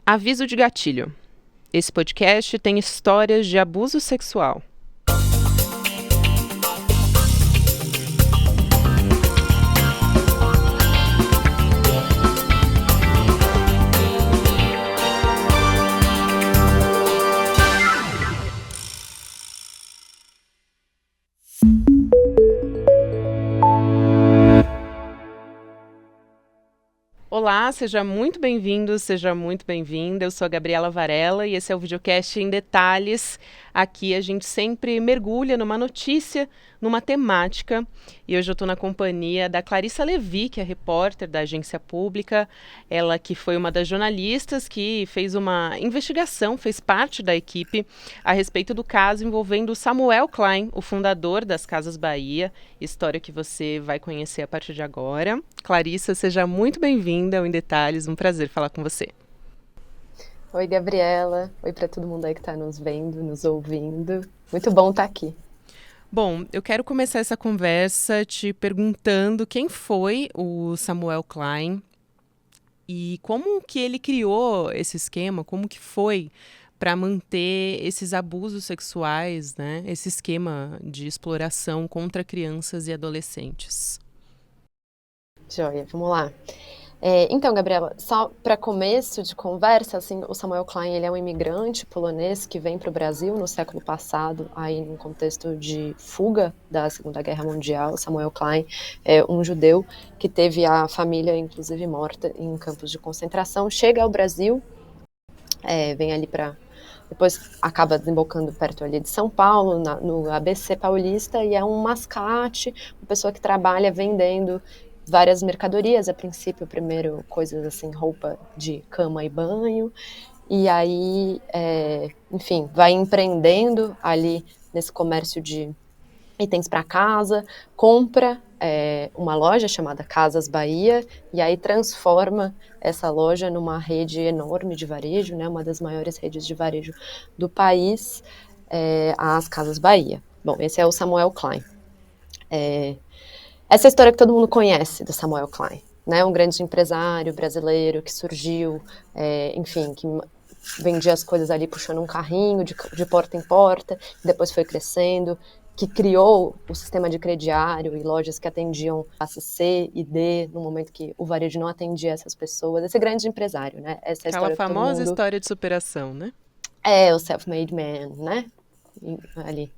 Aviso de gatilho. Esse podcast tem histórias de abuso sexual. Olá, seja muito bem-vindo, seja muito bem-vinda. Eu sou a Gabriela Varela e esse é o videocast em detalhes. Aqui a gente sempre mergulha numa notícia, numa temática. E hoje eu estou na companhia da Clarissa Levi, que é repórter da agência pública. Ela que foi uma das jornalistas que fez uma investigação, fez parte da equipe a respeito do caso envolvendo Samuel Klein, o fundador das Casas Bahia. História que você vai conhecer a partir de agora. Clarissa, seja muito bem-vinda ao Em Detalhes, um prazer falar com você. Oi, Gabriela. Oi para todo mundo aí que está nos vendo, nos ouvindo. Muito bom estar aqui. Bom, eu quero começar essa conversa te perguntando quem foi o Samuel Klein e como que ele criou esse esquema, como que foi para manter esses abusos sexuais, né? Esse esquema de exploração contra crianças e adolescentes. Joia, vamos lá. Então, Gabriela, só para começo de conversa, assim, o Samuel Klein ele é um imigrante polonês que vem para o Brasil no século passado, aí num contexto de fuga da Segunda Guerra Mundial. Samuel Klein é um judeu que teve a família, inclusive, morta em campos de concentração. Chega ao Brasil, vem ali para... Depois acaba desembocando perto ali de São Paulo, no ABC Paulista, e é um mascate, uma pessoa que trabalha vendendo várias mercadorias, a princípio, primeiro coisas assim, roupa de cama e banho, e aí, enfim, vai empreendendo ali nesse comércio de itens para casa, compra uma loja chamada Casas Bahia, e aí transforma essa loja numa rede enorme de varejo, né, uma das maiores redes de varejo do país, as Casas Bahia. Bom, esse é o Samuel Klein. Essa é a história que todo mundo conhece do Samuel Klein, né? Um grande empresário brasileiro que surgiu, enfim, que vendia as coisas ali puxando um carrinho de porta em porta, depois foi crescendo, que criou o sistema de crediário e lojas que atendiam classe C e D, no momento que o varejo não atendia essas pessoas. Esse grande empresário, né? Essa é a Aquela história que todo famosa mundo... história de superação, né? O self-made man, né? Ali.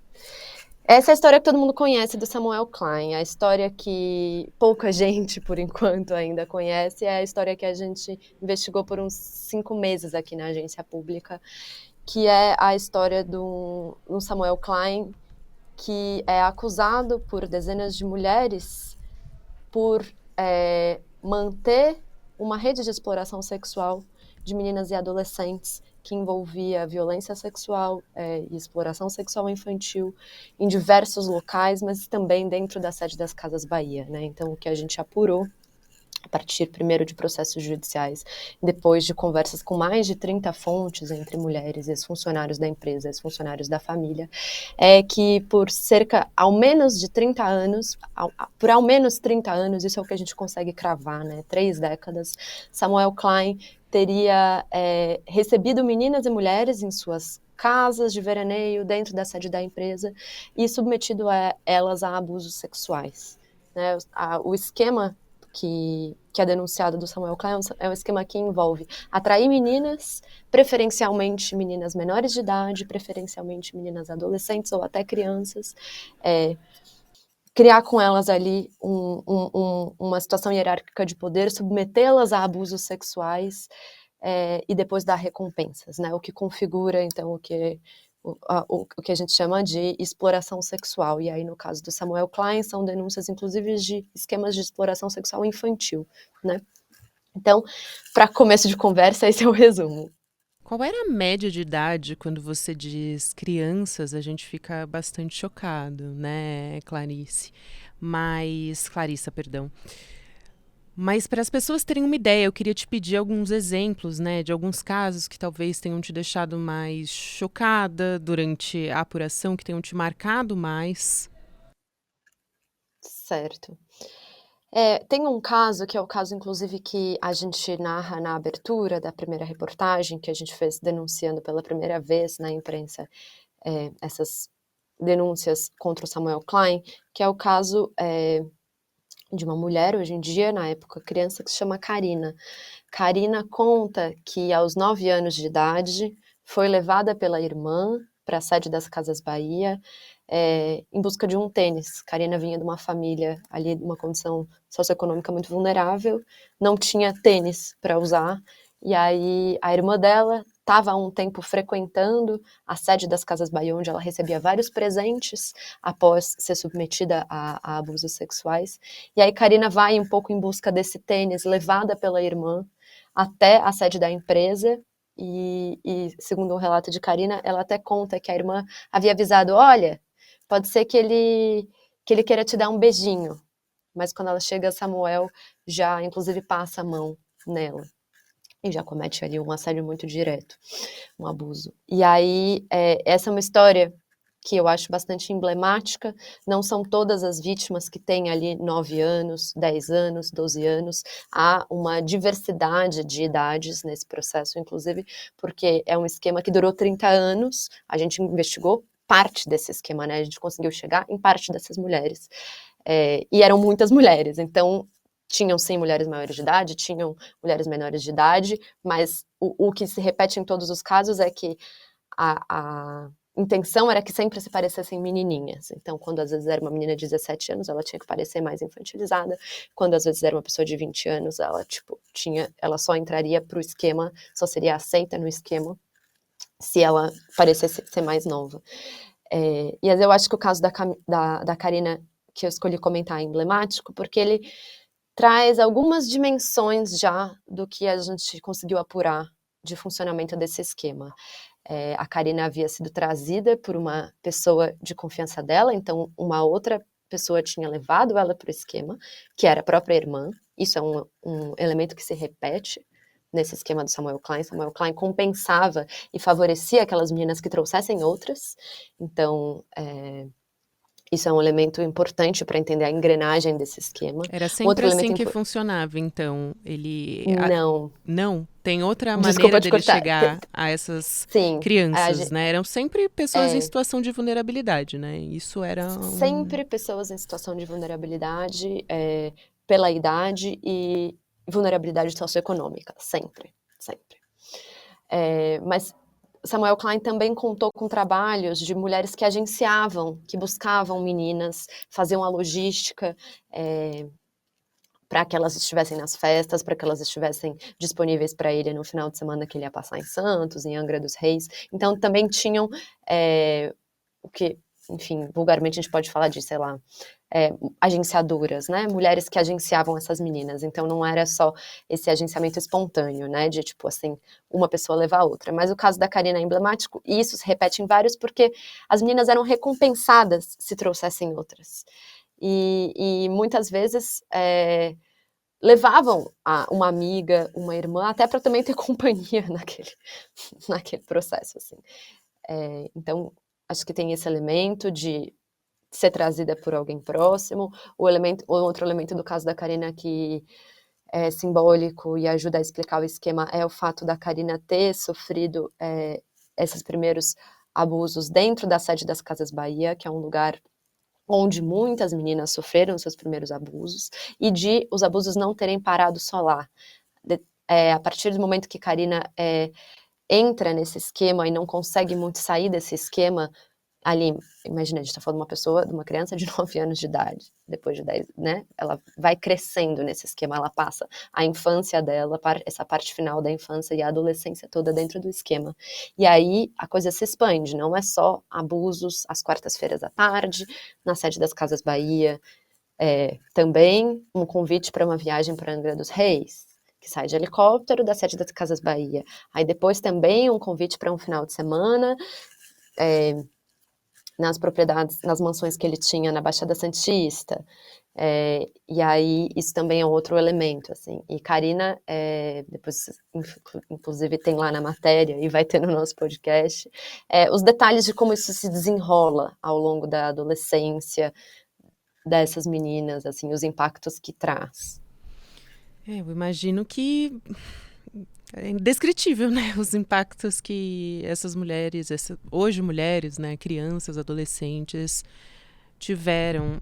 Essa é a história que todo mundo conhece do Samuel Klein. A história que pouca gente, por enquanto, ainda conhece é a história que a gente investigou por uns 5 meses aqui na agência pública, que é a história do Samuel Klein, que é acusado por dezenas de mulheres por manter uma rede de exploração sexual de meninas e adolescentes que envolvia violência sexual e exploração sexual infantil em diversos locais, mas também dentro da sede das Casas Bahia, né? Então, o que a gente apurou, a partir primeiro de processos judiciais, depois de conversas com mais de 30 fontes entre mulheres, ex-funcionários da empresa, ex-funcionários da família, é que por ao menos 30 anos, isso é o que a gente consegue cravar, né? 3 décadas, Samuel Klein teria recebido meninas e mulheres em suas casas de veraneio, dentro da sede da empresa, e submetido elas a abusos sexuais, né? O esquema que é denunciado do Samuel Klein é um esquema que envolve atrair meninas, preferencialmente meninas menores de idade, preferencialmente meninas adolescentes ou até crianças, criar com elas ali uma situação hierárquica de poder, submetê-las a abusos sexuais e depois dar recompensas, né? O que configura, então, o que a gente chama de exploração sexual. E aí, no caso do Samuel Klein, são denúncias, inclusive, de esquemas de exploração sexual infantil, né? Então, para começo de conversa, esse é o resumo. Qual era a média de idade quando você diz crianças? A gente fica bastante chocado, né, Clarissa, perdão. Mas para as pessoas terem uma ideia, eu queria te pedir alguns exemplos, né, de alguns casos que talvez tenham te deixado mais chocada durante a apuração, que tenham te marcado mais. Certo. Tem um caso, que é o caso, inclusive, que a gente narra na abertura da primeira reportagem, que a gente fez denunciando pela primeira vez na imprensa essas denúncias contra o Samuel Klein, que é o caso de uma mulher, hoje em dia, na época criança, que se chama Karina. Karina conta que, aos 9 anos de idade, foi levada pela irmã para a sede das Casas Bahia, em busca de um tênis. Karina vinha de uma família ali, de uma condição socioeconômica muito vulnerável, não tinha tênis para usar, e aí a irmã dela estava há um tempo frequentando a sede das Casas Bahia, onde ela recebia vários presentes após ser submetida a abusos sexuais. E aí Karina vai um pouco em busca desse tênis, levada pela irmã até a sede da empresa, e segundo um relato de Karina, ela até conta que a irmã havia avisado, olha, pode ser que ele queira te dar um beijinho, mas quando ela chega, Samuel já, inclusive, passa a mão nela, e já comete ali um assédio muito direto, um abuso. E aí, essa é uma história que eu acho bastante emblemática, não são todas as vítimas que têm ali 9 anos, 10 anos, 12 anos, há uma diversidade de idades nesse processo, inclusive, porque é um esquema que durou 30 anos, a gente investigou parte desse esquema, né, a gente conseguiu chegar em parte dessas mulheres, e eram muitas mulheres, então tinham sim mulheres maiores de idade, tinham mulheres menores de idade, mas o que se repete em todos os casos é que a intenção era que sempre se parecessem menininhas. Então, quando às vezes era uma menina de 17 anos, ela tinha que parecer mais infantilizada. Quando às vezes era uma pessoa de 20 anos, ela ela só entraria pro esquema, só seria aceita no esquema se ela parecesse ser mais nova. E eu acho que o caso da Karina, que eu escolhi comentar, é emblemático, porque ele traz algumas dimensões já do que a gente conseguiu apurar de funcionamento desse esquema. A Karina havia sido trazida por uma pessoa de confiança dela, então uma outra pessoa tinha levado ela para o esquema, que era a própria irmã. Isso é um elemento que se repete nesse esquema do Samuel Klein. Samuel Klein compensava e favorecia aquelas meninas que trouxessem outras. Então, isso é um elemento importante para entender a engrenagem desse esquema. Era Um sempre outro assim elemento que funcionava, então. Não, Não, tem outra maneira desculpa te dele cortar. chegar a essas Sim, crianças, né? Eram sempre pessoas em situação de vulnerabilidade, né? Isso era sempre pessoas em situação de vulnerabilidade, pela idade e vulnerabilidade socioeconômica, sempre, sempre. Mas Samuel Klein também contou com trabalhos de mulheres que agenciavam, que buscavam meninas, faziam a logística, para que elas estivessem nas festas, para que elas estivessem disponíveis para ele no final de semana que ele ia passar em Santos, em Angra dos Reis. Então também tinham o que, enfim, vulgarmente a gente pode falar de, sei lá, agenciadoras, né? Mulheres que agenciavam essas meninas. Então não era só esse agenciamento espontâneo, né? De tipo assim, uma pessoa levar a outra. Mas o caso da Karina é emblemático, e isso se repete em vários, porque as meninas eram recompensadas se trouxessem outras. E muitas vezes levavam uma amiga, uma irmã, até para também ter companhia naquele processo, assim. Então, acho que tem esse elemento de ser trazida por alguém próximo. O outro elemento do caso da Karina que é simbólico e ajuda a explicar o esquema é o fato da Karina ter sofrido esses primeiros abusos dentro da sede das Casas Bahia, que é um lugar onde muitas meninas sofreram seus primeiros abusos, e de os abusos não terem parado só lá. A partir do momento que Karina entra nesse esquema e não consegue muito sair desse esquema, ali, imagina, a gente está falando de uma pessoa, de uma criança de 9 anos de idade, depois de 10, né? Ela vai crescendo nesse esquema, ela passa a infância dela, essa parte final da infância e a adolescência toda dentro do esquema. E aí a coisa se expande, não é só abusos às quartas-feiras à tarde, na sede das Casas Bahia, também um convite para uma viagem para Angra dos Reis, que sai de helicóptero da sede das Casas Bahia. Aí depois também um convite para um final de semana, nas propriedades, nas mansões que ele tinha na Baixada Santista. E aí isso também é outro elemento, assim. E Karina, depois, inclusive, tem lá na matéria e vai ter no nosso podcast, os detalhes de como isso se desenrola ao longo da adolescência, dessas meninas, assim, os impactos que traz. Eu imagino que é indescritível, né? Os impactos que essas mulheres, hoje mulheres, né, crianças, adolescentes, tiveram.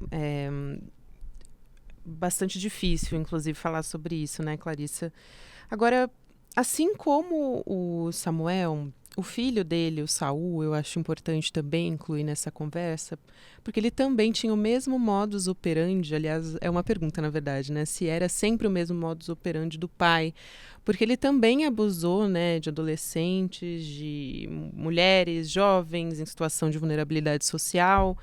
Bastante difícil, inclusive, falar sobre isso, né, Clarissa? Agora, assim como o Samuel, o filho dele, o Saul, eu acho importante também incluir nessa conversa, porque ele também tinha o mesmo modus operandi, aliás, é uma pergunta, na verdade, né? Se era sempre o mesmo modus operandi do pai, porque ele também abusou, né, de adolescentes, de mulheres, jovens em situação de vulnerabilidade social,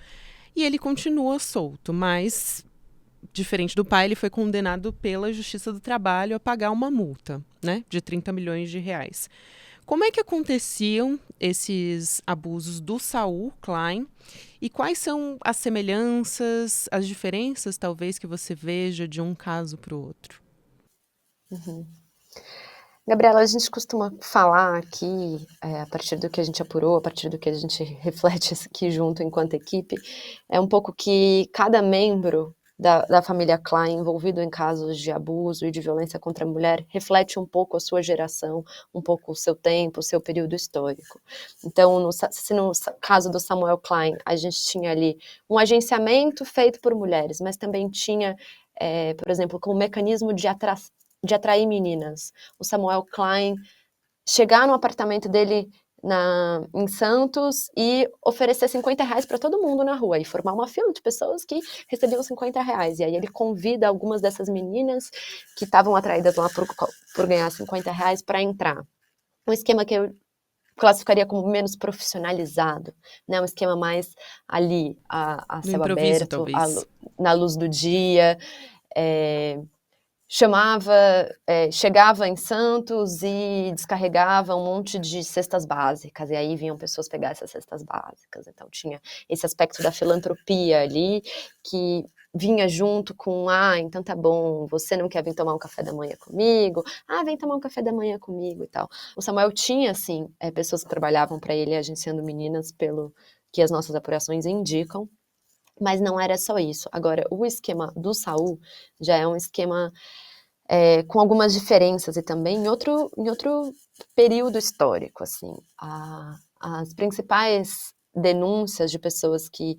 e ele continua solto, mas diferente do pai, ele foi condenado pela Justiça do Trabalho a pagar uma multa, né, de 30 milhões de reais. Como é que aconteciam esses abusos do Saul Klein e quais são as semelhanças, as diferenças, talvez, que você veja de um caso para o outro? Uhum. Gabriela, a gente costuma falar aqui, a partir do que a gente apurou, a partir do que a gente reflete aqui junto enquanto equipe, é um pouco que cada membro da família Klein envolvido em casos de abuso e de violência contra a mulher reflete um pouco a sua geração, um pouco o seu tempo, o seu período histórico. Então, se no caso do Samuel Klein, a gente tinha ali um agenciamento feito por mulheres, mas também tinha, por exemplo, como mecanismo de atrair meninas. O Samuel Klein chegar no apartamento dele em Santos e oferecer 50 reais para todo mundo na rua e formar uma fila de pessoas que recebiam 50 reais. E aí ele convida algumas dessas meninas que estavam atraídas lá por ganhar 50 reais para entrar. Um esquema que eu classificaria como menos profissionalizado, né? Um esquema mais ali, a No céu improviso, aberto, talvez. na luz do dia, chegava em Santos e descarregava um monte de cestas básicas, e aí vinham pessoas pegar essas cestas básicas. Então tinha esse aspecto da filantropia ali, que vinha junto com, então tá bom, você não quer vir tomar um café da manhã comigo? Vem tomar um café da manhã comigo e tal. O Samuel tinha, assim, pessoas que trabalhavam para ele agenciando meninas, pelo que as nossas apurações indicam, mas não era só isso. Agora, o esquema do Saul já é um esquema com algumas diferenças e também em outro período histórico, assim. As principais denúncias de pessoas que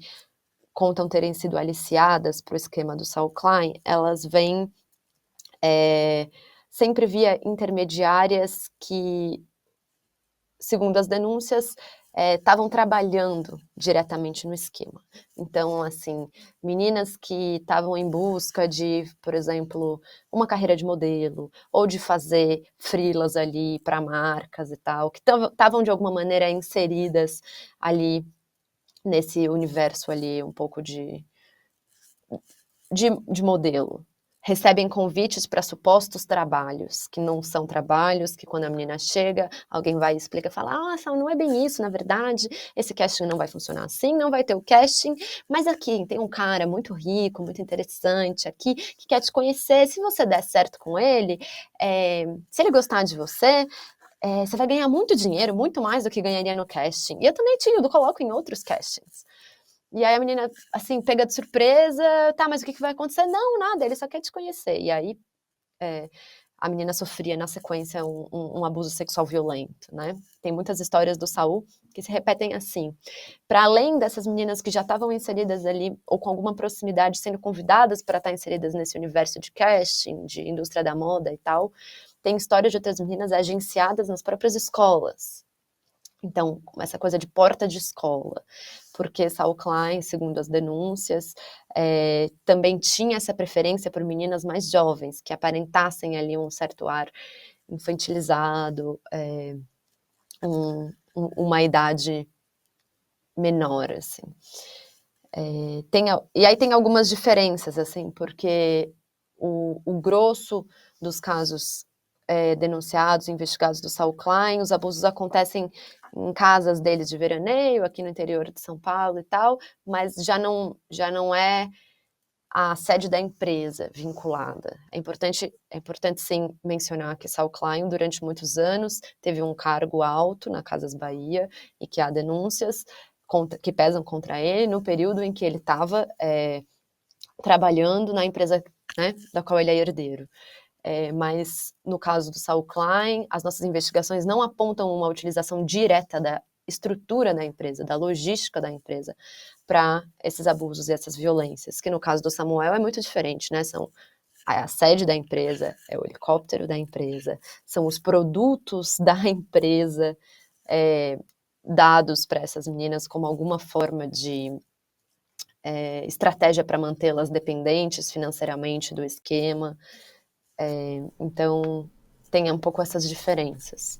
contam terem sido aliciadas para o esquema do Saul Klein, elas vêm sempre via intermediárias que, segundo as denúncias, estavam trabalhando diretamente no esquema. Então, assim, meninas que estavam em busca de, por exemplo, uma carreira de modelo, ou de fazer freelas ali para marcas e tal, que estavam de alguma maneira inseridas ali nesse universo ali um pouco de modelo. Recebem convites para supostos trabalhos, que não são trabalhos, que quando a menina chega, alguém vai e explica, fala, não é bem isso, na verdade, esse casting não vai funcionar assim, não vai ter o casting, mas aqui tem um cara muito rico, muito interessante aqui, que quer te conhecer, se você der certo com ele, se ele gostar de você, você vai ganhar muito dinheiro, muito mais do que ganharia no casting. E eu também eu coloco em outros castings. E aí a menina, assim, pega de surpresa, mas o que vai acontecer? Não, nada, ele só quer te conhecer. E aí a menina sofria na sequência um abuso sexual violento, né? Tem muitas histórias do Saul que se repetem assim. Para além dessas meninas que já estavam inseridas ali, ou com alguma proximidade, sendo convidadas para estar inseridas nesse universo de casting, de indústria da moda e tal, tem histórias de outras meninas agenciadas nas próprias escolas. Então, essa coisa de porta de escola, porque Saul Klein, segundo as denúncias, também tinha essa preferência por meninas mais jovens, que aparentassem ali um certo ar infantilizado, uma idade menor, assim. E aí tem algumas diferenças, assim, porque o grosso dos casos denunciados, investigados do Saul Klein, os abusos acontecem em casas deles de veraneio, aqui no interior de São Paulo e tal, mas já não é a sede da empresa vinculada. É importante sim mencionar que Saul Klein, durante muitos anos, teve um cargo alto na Casas Bahia e que há denúncias que pesam contra ele no período em que ele estava trabalhando na empresa, né, da qual ele é herdeiro. Mas no caso do Saul Klein, as nossas investigações não apontam uma utilização direta da estrutura da empresa, da logística da empresa, para esses abusos e essas violências, que no caso do Samuel é muito diferente, né? São a sede da empresa, é o helicóptero da empresa, são os produtos da empresa dados para essas meninas como alguma forma de estratégia para mantê-las dependentes financeiramente do esquema. Então, tem um pouco essas diferenças.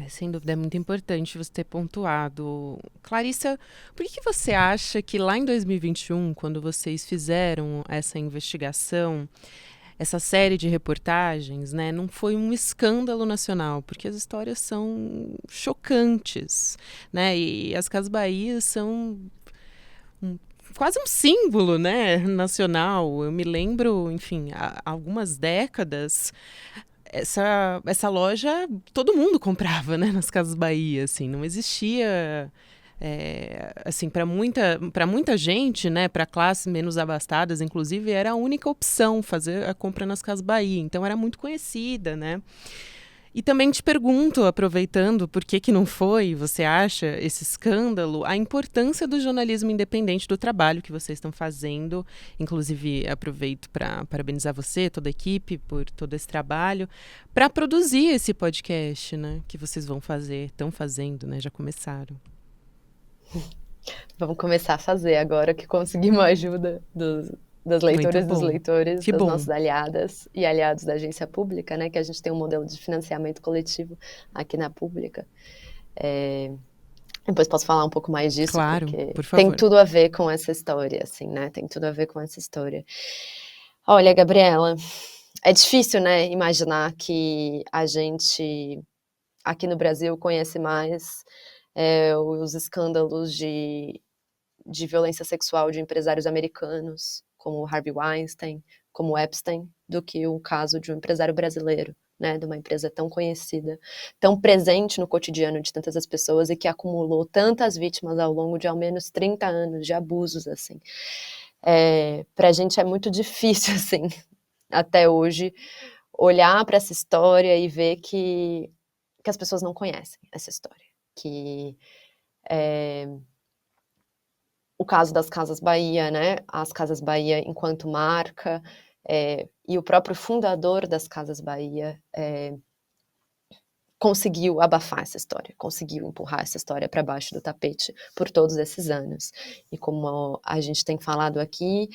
Sem dúvida, é muito importante você ter pontuado. Clarissa, por que você acha que lá em 2021, quando vocês fizeram essa investigação, essa série de reportagens, né, não foi um escândalo nacional? Porque as histórias são chocantes, né? E as Casas Bahia são quase um símbolo, né, nacional. Eu me lembro, enfim, há algumas décadas, essa loja todo mundo comprava, né, nas Casas Bahia, assim, não existia assim, para muita gente, né, para classes menos abastadas, inclusive, era a única opção fazer a compra nas Casas Bahia, então era muito conhecida, né? E também te pergunto, aproveitando, por que que não foi, você acha, esse escândalo, a importância do jornalismo independente, do trabalho que vocês estão fazendo. Inclusive, aproveito para parabenizar você, toda a equipe, por todo esse trabalho, para produzir esse podcast, né, que vocês vão fazer, estão fazendo, né, já começaram. Vamos começar a fazer agora que conseguimos a ajuda das leitoras e dos leitores, Que das bom. nossas aliadas e aliados da agência pública, né? Que a gente tem um modelo de financiamento coletivo aqui na pública. Depois posso falar um pouco mais disso, Claro, porque por tem favor. tudo a ver com essa história, assim, né? Tem tudo a ver com essa história. Olha, Gabriela, é difícil, né, imaginar que a gente aqui no Brasil conhece mais os escândalos de violência sexual de empresários americanos, como Harvey Weinstein, como Epstein, do que o caso de um empresário brasileiro, né, de uma empresa tão conhecida, tão presente no cotidiano de tantas pessoas e que acumulou tantas vítimas ao longo de ao menos 30 anos de abusos, assim. Para a gente é muito difícil, assim, até hoje, olhar para essa história e ver que as pessoas não conhecem essa história, que o caso das Casas Bahia, né? As Casas Bahia enquanto marca, e o próprio fundador das Casas Bahia conseguiu abafar essa história, conseguiu empurrar essa história para baixo do tapete por todos esses anos. E como a gente tem falado aqui,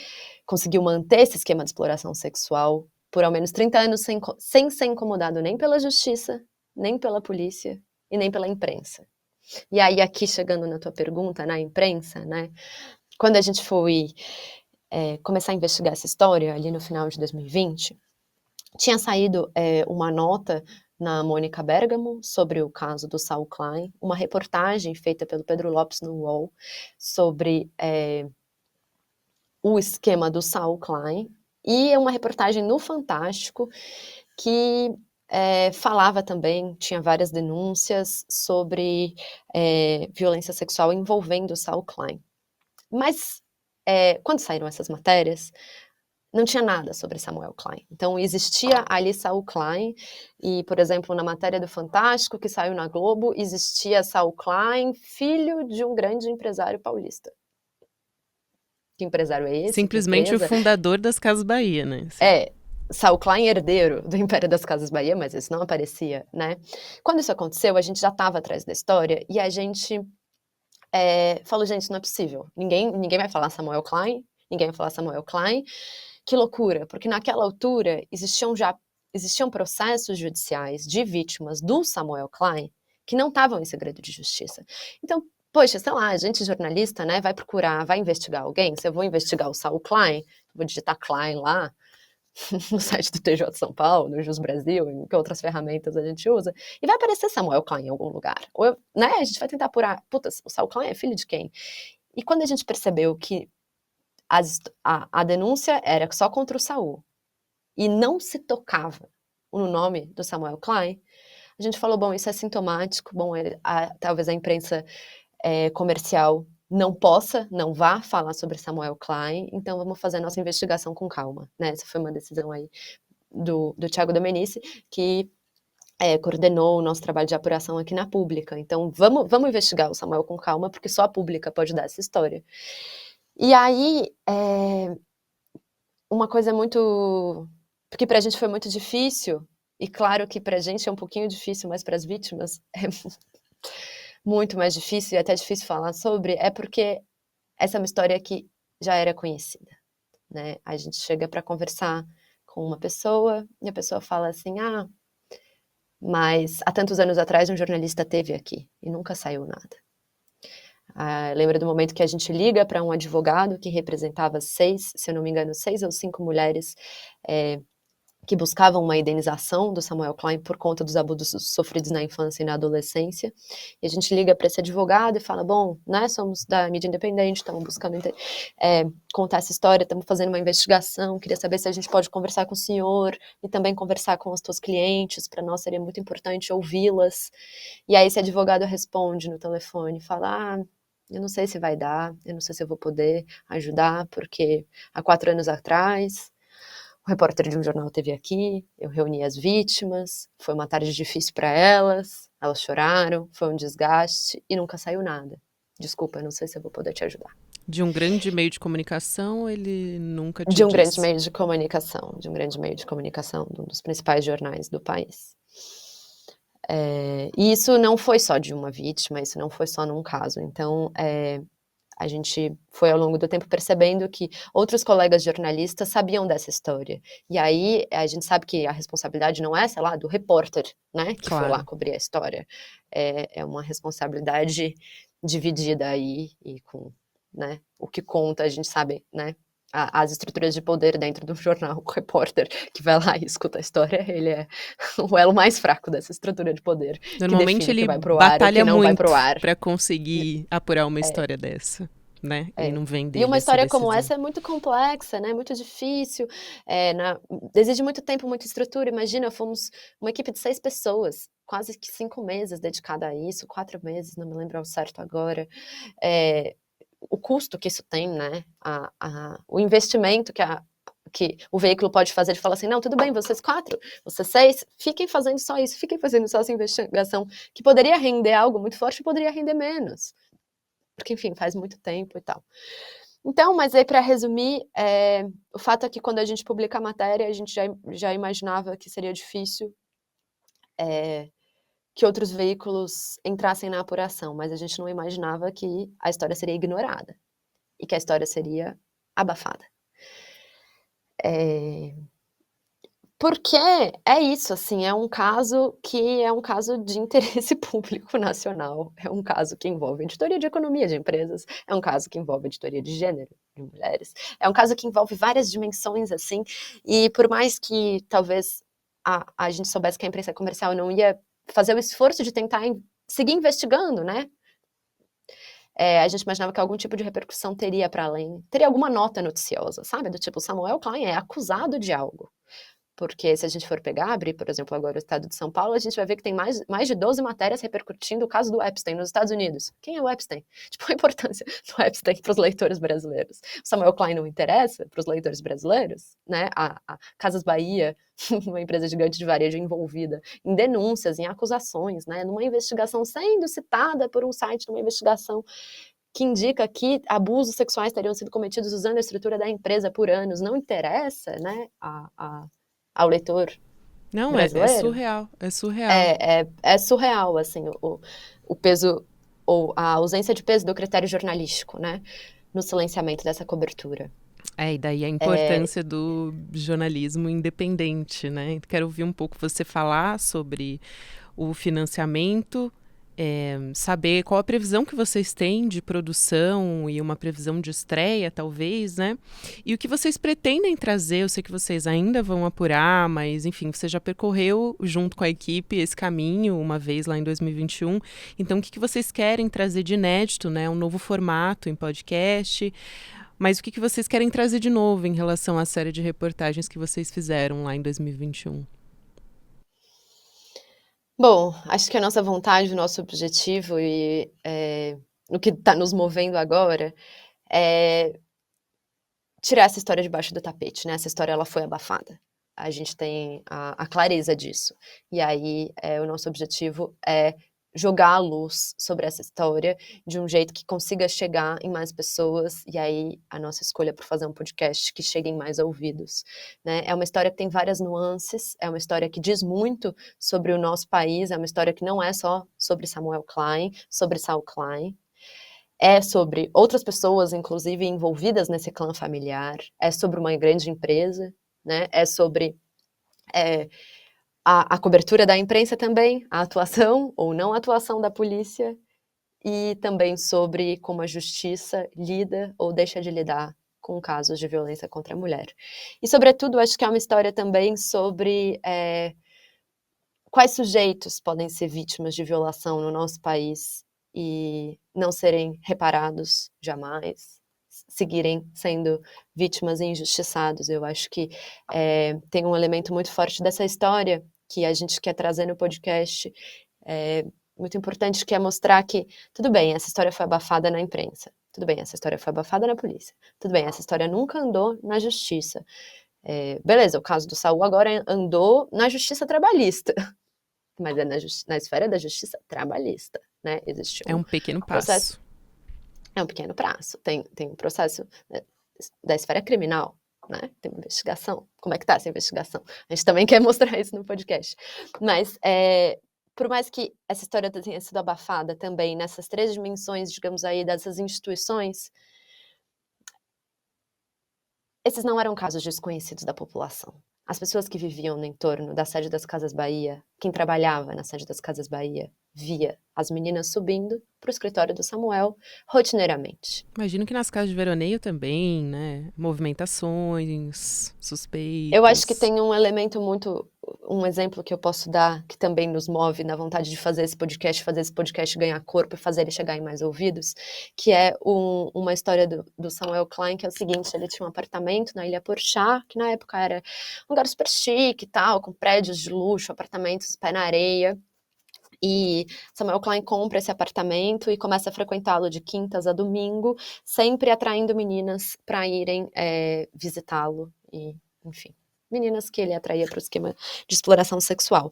conseguiu manter esse esquema de exploração sexual por ao menos 30 anos sem ser incomodado nem pela justiça, nem pela polícia e nem pela imprensa. E aí, aqui chegando na tua pergunta, na imprensa, né? Quando a gente foi começar a investigar essa história, ali no final de 2020, tinha saído uma nota na Mônica Bergamo sobre o caso do Saul Klein, uma reportagem feita pelo Pedro Lopes no UOL sobre o esquema do Saul Klein, e uma reportagem no Fantástico que falava também, tinha várias denúncias sobre violência sexual envolvendo o Saul Klein. Mas quando saíram essas matérias, não tinha nada sobre Samuel Klein. Então, existia ali Saul Klein, e, por exemplo, na matéria do Fantástico, que saiu na Globo, existia Saul Klein, filho de um grande empresário paulista. Que empresário é esse? Simplesmente o fundador das Casas Bahia, né? Saul Klein, herdeiro do Império das Casas Bahia, mas isso não aparecia, né? Quando isso aconteceu, a gente já estava atrás da história, e a gente falou, gente, isso não é possível. Ninguém vai falar Samuel Klein, ninguém vai falar Samuel Klein. Que loucura, porque naquela altura existiam processos judiciais de vítimas do Samuel Klein que não estavam em segredo de justiça. Então, poxa, sei lá, a gente jornalista, né, vai procurar, vai investigar alguém, se eu vou investigar o Saul Klein, vou digitar Klein lá, no site do TJ São Paulo, no Jus Brasil, em que outras ferramentas a gente usa, e vai aparecer Samuel Klein em algum lugar. Ou, né, a gente vai tentar apurar, puta, o Saul Klein é filho de quem? E quando a gente percebeu que a denúncia era só contra o Saul e não se tocava no nome do Samuel Klein, a gente falou, bom, isso é sintomático, bom, talvez a imprensa comercial não vá falar sobre Samuel Klein, então vamos fazer a nossa investigação com calma, né? Essa foi uma decisão aí do Thiago Domenici, que coordenou o nosso trabalho de apuração aqui na Pública. Então, vamos investigar o Samuel com calma, porque só a Pública pode dar essa história. E aí, uma coisa muito... Porque pra gente foi muito difícil, e claro que pra gente é um pouquinho difícil, mas para as vítimas é muito mais difícil, e até difícil falar sobre, é porque essa é uma história que já era conhecida, né? A gente chega para conversar com uma pessoa, e a pessoa fala assim, mas há tantos anos atrás um jornalista esteve aqui, e nunca saiu nada. Lembra do momento que a gente liga para um advogado que representava 6, se eu não me engano, 6 ou 5 mulheres que buscavam uma indenização do Samuel Klein por conta dos abusos sofridos na infância e na adolescência. E a gente liga para esse advogado e fala, bom, né, somos da mídia independente, estamos buscando contar essa história, estamos fazendo uma investigação, queria saber se a gente pode conversar com o senhor e também conversar com os teus clientes, para nós seria muito importante ouvi-las. E aí esse advogado responde no telefone, fala, eu não sei se vai dar, eu não sei se eu vou poder ajudar, porque há 4 anos atrás o repórter de um jornal esteve aqui, eu reuni as vítimas, foi uma tarde difícil para elas choraram, foi um desgaste e nunca saiu nada. Desculpa, eu não sei se eu vou poder te ajudar. De um grande meio de comunicação, ele nunca te De um disse. grande meio de comunicação, de um dos principais jornais do país. E isso não foi só de uma vítima, isso não foi só num caso. Então, a gente foi ao longo do tempo percebendo que outros colegas jornalistas sabiam dessa história. E aí a gente sabe que a responsabilidade não é, sei lá, do repórter, né, que foi lá cobrir a história. É uma responsabilidade dividida aí e com, né, o que conta, a gente sabe, né, as estruturas de poder dentro do jornal. O repórter que vai lá e escuta a história, ele é o elo mais fraco dessa estrutura de poder. Normalmente que define ele que vai pro ar, batalha que não vai muito pro ar. para conseguir apurar uma história dessa, né? Ele não vem dele E uma essa história como decisão. essa é muito complexa, né? Muito difícil, exige muito tempo, muita estrutura. Imagina, fomos uma equipe de 6 pessoas, quase que 5 meses dedicada a isso, 4 meses, não me lembro ao certo agora. O custo que isso tem, né? O investimento que o veículo pode fazer, de falar assim, não, tudo bem, vocês 4, vocês 6, fiquem fazendo só isso, fiquem fazendo só essa investigação, que poderia render algo muito forte e poderia render menos. Porque, enfim, faz muito tempo e tal. Então, mas aí para resumir, o fato é que quando a gente publica a matéria, a gente já imaginava que seria difícil que outros veículos entrassem na apuração, mas a gente não imaginava que a história seria ignorada e que a história seria abafada. Porque é isso, assim, é um caso de interesse público nacional, é um caso que envolve editoria de economia de empresas, é um caso que envolve editoria de gênero de mulheres, é um caso que envolve várias dimensões, assim, e por mais que talvez a gente soubesse que a imprensa comercial não ia fazer o esforço de tentar seguir investigando, né? A gente imaginava que algum tipo de repercussão teria para além, teria alguma nota noticiosa, sabe? Do tipo, Samuel Klein é acusado de algo. Porque se a gente for pegar, abrir, por exemplo, agora o estado de São Paulo, a gente vai ver que tem mais de 12 matérias repercutindo o caso do Epstein nos Estados Unidos. Quem é o Epstein? Tipo, a importância do Epstein para os leitores brasileiros. O Samuel Klein não interessa para os leitores brasileiros, né? A Casas Bahia, uma empresa gigante de varejo envolvida em denúncias, em acusações, né? Numa investigação sendo citada por um site, numa investigação que indica que abusos sexuais teriam sido cometidos usando a estrutura da empresa por anos. Não interessa, né? Ao leitor brasileiro. É surreal, é surreal. É surreal, assim, o peso, ou a ausência de peso do critério jornalístico, né, no silenciamento dessa cobertura. E daí a importância do jornalismo independente, né? Quero ouvir um pouco você falar sobre o financiamento, saber qual a previsão que vocês têm de produção e uma previsão de estreia, talvez, né? E o que vocês pretendem trazer, eu sei que vocês ainda vão apurar, mas, enfim, você já percorreu junto com a equipe esse caminho uma vez lá em 2021. Então, o que vocês querem trazer de inédito, né? Um novo formato em podcast, mas o que vocês querem trazer de novo em relação à série de reportagens que vocês fizeram lá em 2021? Bom, acho que a nossa vontade, o nosso objetivo o que está nos movendo agora é tirar essa história debaixo do tapete, né? Essa história ela foi abafada. A gente tem a clareza disso. E aí o nosso objetivo é jogar a luz sobre essa história de um jeito que consiga chegar em mais pessoas, e aí a nossa escolha por fazer um podcast que chegue em mais ouvidos, né? É uma história que tem várias nuances, é uma história que diz muito sobre o nosso país, é uma história que não é só sobre Samuel Klein, sobre Saul Klein, é sobre outras pessoas, inclusive, envolvidas nesse clã familiar, é sobre uma grande empresa, né? É sobre a cobertura da imprensa também, a atuação ou não atuação da polícia, e também sobre como a justiça lida ou deixa de lidar com casos de violência contra a mulher. E, sobretudo, acho que é uma história também sobre quais sujeitos podem ser vítimas de violação no nosso país e não serem reparados jamais, seguirem sendo vítimas e injustiçados. Eu acho que tem um elemento muito forte dessa história que a gente quer trazer no podcast, muito importante, que é mostrar que, tudo bem, essa história foi abafada na imprensa, tudo bem, essa história foi abafada na polícia, tudo bem, essa história nunca andou na justiça. Beleza, o caso do Saul agora andou na justiça trabalhista, mas é na esfera da justiça trabalhista, né? Existe É um pequeno processo. passo. É um pequeno prazo. Tem um processo da esfera criminal, né? Tem uma investigação. Como é que tá essa investigação? A gente também quer mostrar isso no podcast. Mas, por mais que essa história tenha sido abafada também nessas 3 dimensões, digamos aí, dessas instituições, esses não eram casos desconhecidos da população. As pessoas que viviam no entorno da sede das Casas Bahia, quem trabalhava na sede das Casas Bahia, via as meninas subindo para o escritório do Samuel rotineiramente. Imagino que nas casas de veraneio também, né? Movimentações, suspeitas. Eu acho que tem um elemento um exemplo que eu posso dar, que também nos move na vontade de fazer esse podcast ganhar corpo e fazer ele chegar em mais ouvidos, que é uma história do Samuel Klein, que é o seguinte: ele tinha um apartamento na Ilha Porchat, que na época era um lugar super chique e tal, com prédios de luxo, apartamentos pé na areia. E Samuel Klein compra esse apartamento e começa a frequentá-lo de quintas a domingo, sempre atraindo meninas para irem visitá-lo, e, enfim, meninas que ele atraía para o esquema de exploração sexual.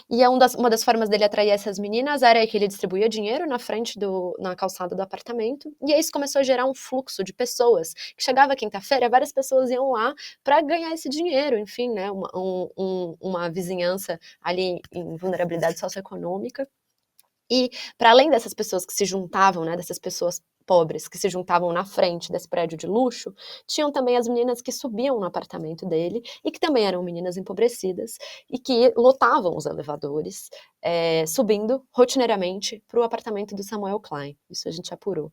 E uma das formas dele atrair essas meninas era que ele distribuía dinheiro na calçada do apartamento, e aí isso começou a gerar um fluxo de pessoas, que chegava quinta-feira, várias pessoas iam lá para ganhar esse dinheiro, enfim, né, uma vizinhança ali em vulnerabilidade socioeconômica. E, para além dessas pessoas que se juntavam, né, dessas pessoas pobres que se juntavam na frente desse prédio de luxo, tinham também as meninas que subiam no apartamento dele e que também eram meninas empobrecidas e que lotavam os elevadores, subindo rotineiramente para o apartamento do Samuel Klein. Isso a gente apurou.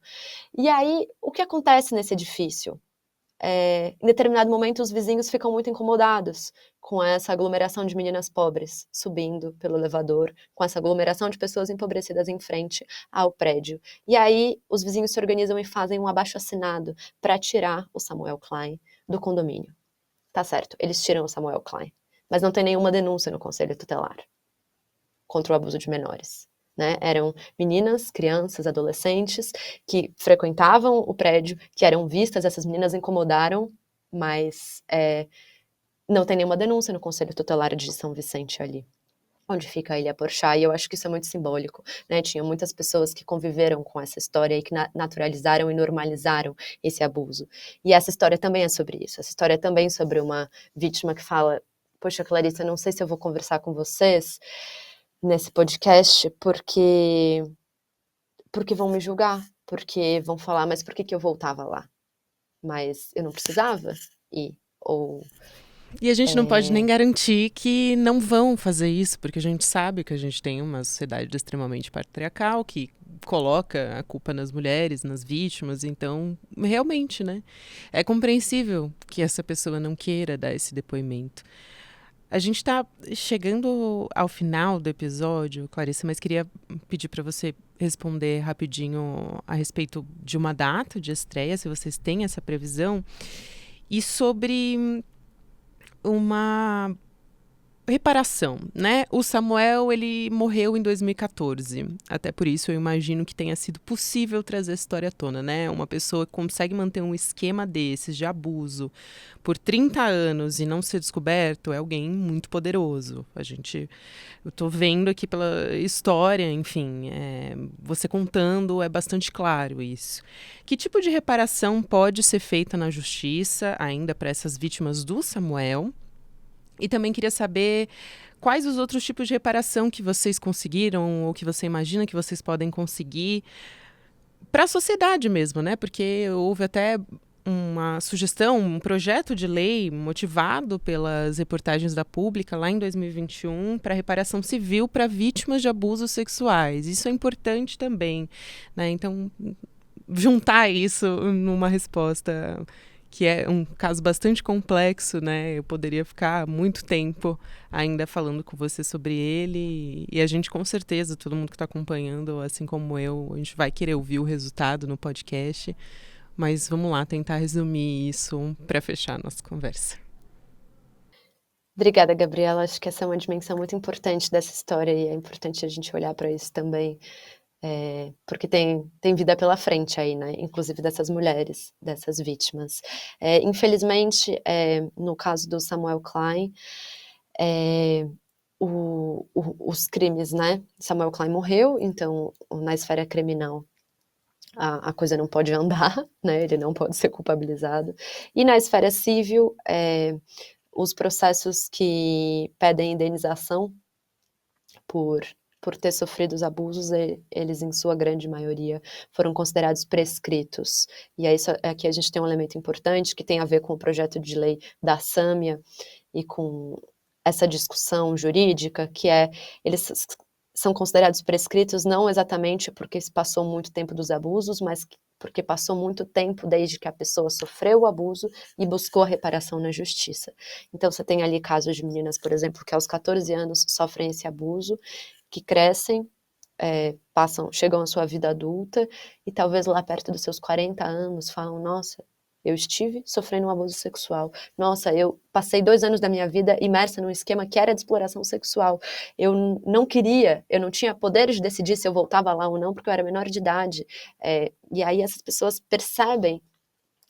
E aí, o que acontece nesse edifício? Em determinado momento, os vizinhos ficam muito incomodados com essa aglomeração de meninas pobres subindo pelo elevador, com essa aglomeração de pessoas empobrecidas em frente ao prédio. E aí, os vizinhos se organizam e fazem um abaixo-assinado para tirar o Samuel Klein do condomínio. Tá certo, eles tiram o Samuel Klein, mas não tem nenhuma denúncia no Conselho Tutelar contra o abuso de menores. Né? Eram meninas, crianças, adolescentes que frequentavam o prédio, que eram vistas, essas meninas incomodaram, mas não tem nenhuma denúncia no Conselho Tutelar de São Vicente ali, onde fica a Ilha Porchat, e eu acho que isso é muito simbólico, né? Tinha muitas pessoas que conviveram com essa história e que naturalizaram e normalizaram esse abuso. E essa história também é sobre isso, essa história é também sobre uma vítima que fala: poxa, Clarissa, não sei se eu vou conversar com vocês nesse podcast, porque vão me julgar, porque vão falar, mas por que eu voltava lá? Mas eu não precisava ir, ou... E a gente não pode nem garantir que não vão fazer isso, porque a gente sabe que a gente tem uma sociedade extremamente patriarcal, que coloca a culpa nas mulheres, nas vítimas, então, realmente, né? É compreensível que essa pessoa não queira dar esse depoimento. A gente está chegando ao final do episódio, Clarissa, mas queria pedir para você responder rapidinho a respeito de uma data de estreia, se vocês têm essa previsão, e sobre uma reparação, né? O Samuel, ele morreu em 2014. Até por isso eu imagino que tenha sido possível trazer essa história à tona, né? Uma pessoa que consegue manter um esquema desses de abuso por 30 anos e não ser descoberto é alguém muito poderoso. Eu tô vendo aqui pela história, enfim, você contando é bastante claro isso. Que tipo de reparação pode ser feita na justiça ainda para essas vítimas do Samuel? E também queria saber quais os outros tipos de reparação que vocês conseguiram ou que você imagina que vocês podem conseguir para a sociedade mesmo, né? Porque houve até uma sugestão, um projeto de lei motivado pelas reportagens da Pública lá em 2021 para reparação civil para vítimas de abusos sexuais. Isso é importante também, né? Então, juntar isso numa resposta que é um caso bastante complexo, né? Eu poderia ficar muito tempo ainda falando com você sobre ele e a gente com certeza, todo mundo que está acompanhando, assim como eu, a gente vai querer ouvir o resultado no podcast, mas vamos lá tentar resumir isso para fechar a nossa conversa. Obrigada, Gabriela. Acho que essa é uma dimensão muito importante dessa história e é importante a gente olhar para isso também, porque tem vida pela frente aí, né? Inclusive dessas mulheres, dessas vítimas. Infelizmente, no caso do Samuel Klein, os crimes, né? Samuel Klein morreu, então na esfera criminal a coisa não pode andar, né? Ele não pode ser culpabilizado. E na esfera civil, os processos que pedem indenização por ter sofrido os abusos, eles, em sua grande maioria, foram considerados prescritos. E aí, aqui a gente tem um elemento importante que tem a ver com o projeto de lei da Sâmia e com essa discussão jurídica, que eles são considerados prescritos não exatamente porque se passou muito tempo dos abusos, mas porque passou muito tempo desde que a pessoa sofreu o abuso e buscou a reparação na justiça. Então, você tem ali casos de meninas, por exemplo, que aos 14 anos sofrem esse abuso, que crescem, chegam à sua vida adulta e talvez lá perto dos seus 40 anos falam, nossa, eu estive sofrendo um abuso sexual. Nossa, eu passei 2 anos da minha vida imersa num esquema que era de exploração sexual. Eu não queria, eu não tinha poder de decidir se eu voltava lá ou não, porque eu era menor de idade. E aí essas pessoas percebem,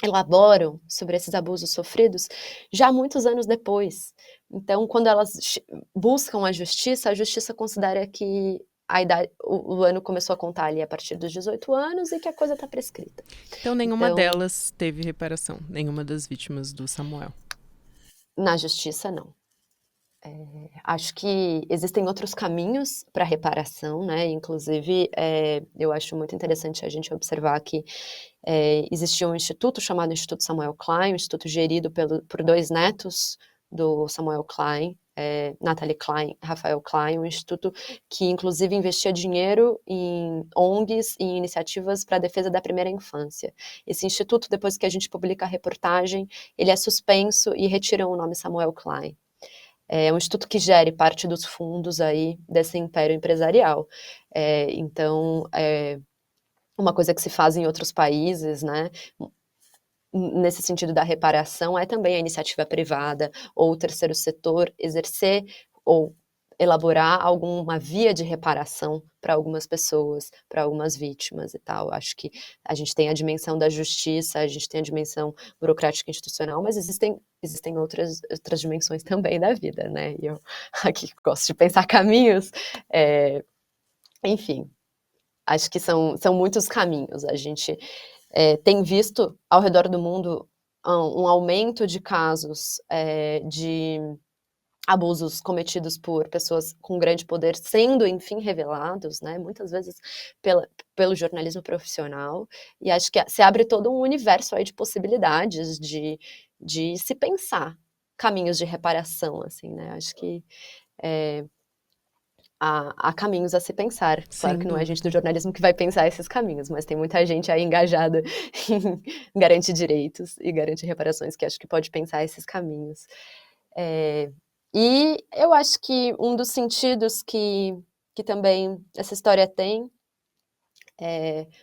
elaboram sobre esses abusos sofridos já muitos anos depois. Então, quando elas buscam a justiça considera que a idade, o ano começou a contar ali a partir dos 18 anos e que a coisa está prescrita. Então, nenhuma delas teve reparação, nenhuma das vítimas do Samuel. Na justiça, não. Acho que existem outros caminhos para reparação, né? Inclusive, eu acho muito interessante a gente observar que existia um instituto chamado Instituto Samuel Klein, um instituto gerido por 2 netos do Samuel Klein, Natalie Klein e Rafael Klein, um instituto que inclusive investia dinheiro em ONGs e em iniciativas para a defesa da primeira infância. Esse instituto, depois que a gente publica a reportagem, ele é suspenso e retiram o nome Samuel Klein. É um instituto que gere parte dos fundos aí desse império empresarial. Então, uma coisa que se faz em outros países, né, nesse sentido da reparação, é também a iniciativa privada ou o terceiro setor exercer ou elaborar alguma via de reparação para algumas pessoas, para algumas vítimas e tal. Acho que a gente tem a dimensão da justiça, a gente tem a dimensão burocrática institucional, mas existem outras dimensões também da vida, né? E eu aqui gosto de pensar caminhos, enfim, acho que são muitos caminhos. A gente tem visto ao redor do mundo um aumento de casos de abusos cometidos por pessoas com grande poder sendo, enfim, revelados, né, muitas vezes pelo jornalismo profissional, e acho que se abre todo um universo aí de possibilidades de se pensar caminhos de reparação, assim, né, acho que há caminhos a se pensar. Claro que não é a gente do jornalismo que vai pensar esses caminhos, mas tem muita gente aí engajada em garantir direitos e garantir reparações, que acho que pode pensar esses caminhos. E eu acho que um dos sentidos que também essa história tem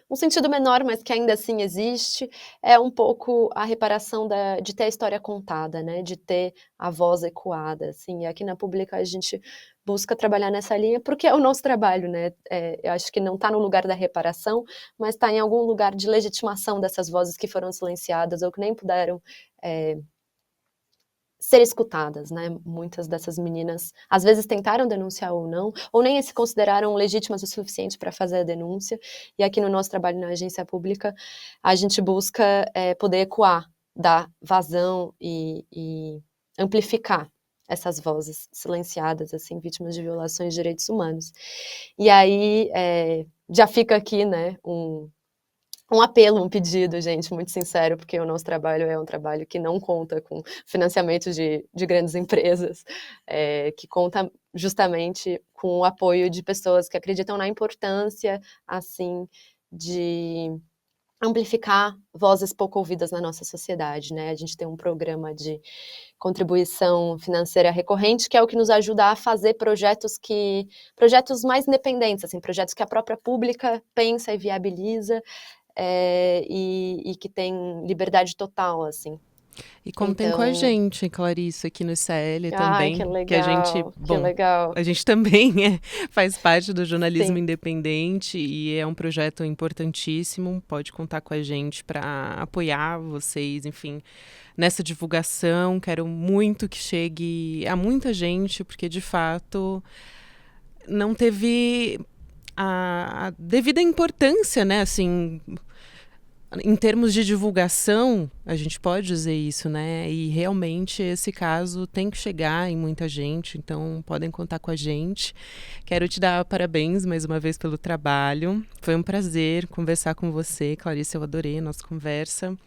um sentido menor, mas que ainda assim existe, é um pouco a reparação de ter a história contada, né, de ter a voz ecoada, assim, e aqui na Pública a gente busca trabalhar nessa linha, porque é o nosso trabalho, né, eu acho que não está no lugar da reparação, mas está em algum lugar de legitimação dessas vozes que foram silenciadas ou que nem puderam ser escutadas, né? Muitas dessas meninas, às vezes tentaram denunciar ou não, ou nem se consideraram legítimas o suficiente para fazer a denúncia, e aqui no nosso trabalho na agência pública, a gente busca poder ecoar, dar vazão e amplificar essas vozes silenciadas, assim, vítimas de violações de direitos humanos. E aí, já fica aqui, né, um apelo, um pedido, gente, muito sincero, porque o nosso trabalho é um trabalho que não conta com financiamento de grandes empresas, que conta justamente com o apoio de pessoas que acreditam na importância, assim, de amplificar vozes pouco ouvidas na nossa sociedade, né? A gente tem um programa de contribuição financeira recorrente, que é o que nos ajuda a fazer projetos mais independentes, assim, projetos que a própria Pública pensa e viabiliza, e que tem liberdade total, assim. E contem com a gente, Clarice, aqui no ICL Ai, que também, que a gente, legal, que bom, legal. a gente também faz parte do jornalismo Sim. independente e é um projeto importantíssimo, pode contar com a gente para apoiar vocês, enfim, nessa divulgação. Quero muito que chegue a muita gente, porque de fato não teve a devida importância, né, assim, em termos de divulgação, a gente pode dizer isso, né? E realmente esse caso tem que chegar em muita gente, então podem contar com a gente. Quero te dar parabéns mais uma vez pelo trabalho. Foi um prazer conversar com você, Clarice, eu adorei a nossa conversa.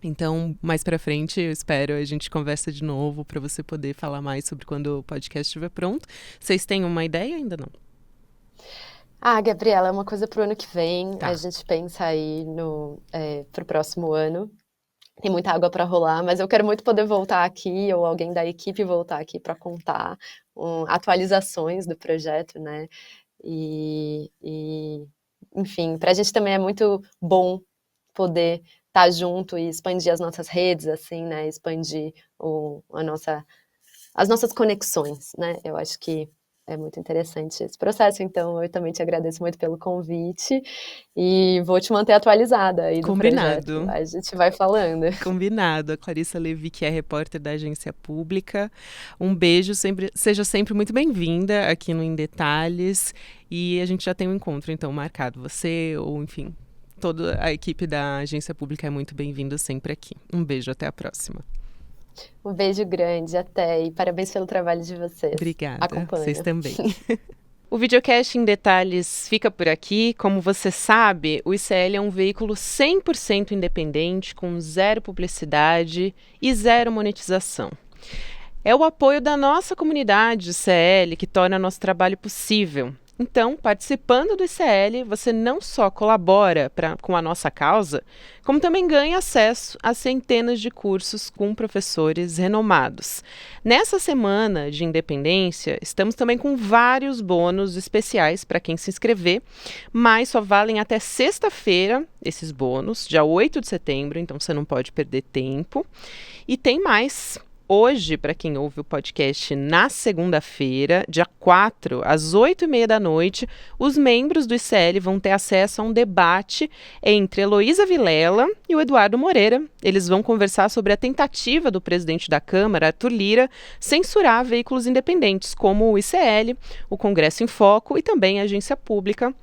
Então, mais pra frente, eu espero a gente conversa de novo para você poder falar mais sobre quando o podcast estiver pronto. Vocês têm uma ideia ainda não? Gabriela, é uma coisa pro ano que vem, Tá. A gente pensa aí pro próximo ano. Tem muita água para rolar, mas eu quero muito poder voltar aqui, ou alguém da equipe voltar aqui para contar atualizações do projeto, né? Enfim, para a gente também é muito bom poder estar junto e expandir as nossas redes, assim, né? Expandir as nossas conexões, né? Eu acho que é muito interessante esse processo, então eu também te agradeço muito pelo convite e vou te manter atualizada aí do Combinado. projeto. A gente vai falando. Combinado. A Clarissa Levi, que é repórter da Agência Pública. Um beijo, seja sempre muito bem-vinda aqui no Em Detalhes. E a gente já tem um encontro, então, marcado. Você ou, enfim, toda a equipe da Agência Pública é muito bem-vindo sempre aqui. Um beijo, até a próxima. Um beijo grande, até, e parabéns pelo trabalho de vocês. Obrigada, Acompanho. vocês também. O videocast Em Detalhes fica por aqui. Como você sabe, o ICL é um veículo 100% independente, com zero publicidade e zero monetização. É o apoio da nossa comunidade ICL que torna nosso trabalho possível. Então, participando do ICL, você não só colabora com a nossa causa, como também ganha acesso a centenas de cursos com professores renomados. Nessa semana de independência, estamos também com vários bônus especiais para quem se inscrever, mas só valem até sexta-feira esses bônus, dia 8 de setembro, então você não pode perder tempo. E tem mais. Hoje, para quem ouve o podcast na segunda-feira, dia 4, às 8h30 da noite, os membros do ICL vão ter acesso a um debate entre Heloísa Vilela e o Eduardo Moreira. Eles vão conversar sobre a tentativa do presidente da Câmara, Arthur Lira, censurar veículos independentes, como o ICL, o Congresso em Foco e também a Agência Pública,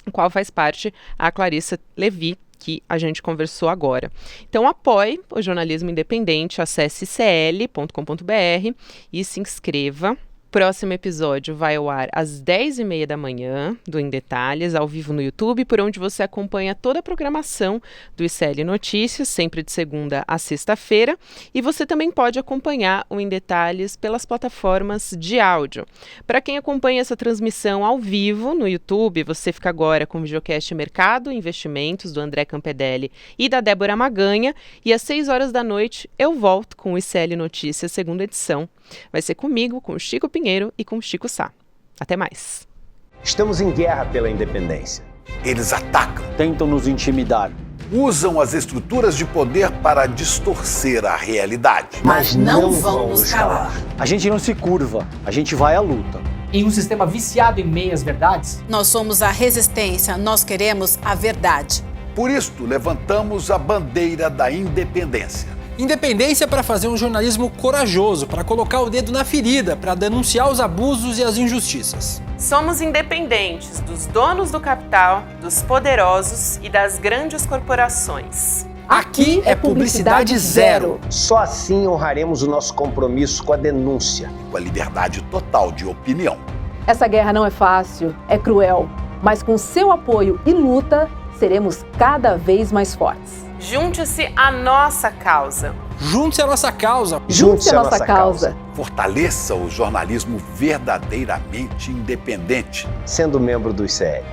em qual faz parte a Clarissa Levi, que a gente conversou agora. Então apoie o jornalismo independente, acesse icl.com.br e se inscreva. Próximo episódio vai ao ar às 10h30 da manhã, do Em Detalhes, ao vivo no YouTube, por onde você acompanha toda a programação do ICL Notícias, sempre de segunda a sexta-feira, e você também pode acompanhar o Em Detalhes pelas plataformas de áudio. Para quem acompanha essa transmissão ao vivo no YouTube, você fica agora com o videocast Mercado e Investimentos, do André Campedelli e da Débora Maganha, e às 6h da noite eu volto com o ICL Notícias, segunda edição. Vai ser comigo, com o Chico Pinheiro e com o Chico Sá. Até mais. Estamos em guerra pela independência. Eles atacam, tentam nos intimidar, usam as estruturas de poder para distorcer a realidade. Mas não vão nos calar. A gente não se curva, a gente vai à luta. Em um sistema viciado em meias-verdades, Nós somos a resistência, nós queremos a verdade. Por isto, levantamos a bandeira da independência. Independência para fazer um jornalismo corajoso, para colocar o dedo na ferida, para denunciar os abusos e as injustiças. Somos independentes dos donos do capital, dos poderosos e das grandes corporações. Aqui é publicidade zero. Só assim honraremos o nosso compromisso com a denúncia. Com a liberdade total de opinião. Essa guerra não é fácil, é cruel, mas com seu apoio e luta, seremos cada vez mais fortes. Junte-se à nossa causa. Junte-se à nossa causa. Junte-se à nossa causa. Fortaleça o jornalismo verdadeiramente independente. Sendo membro do ICL.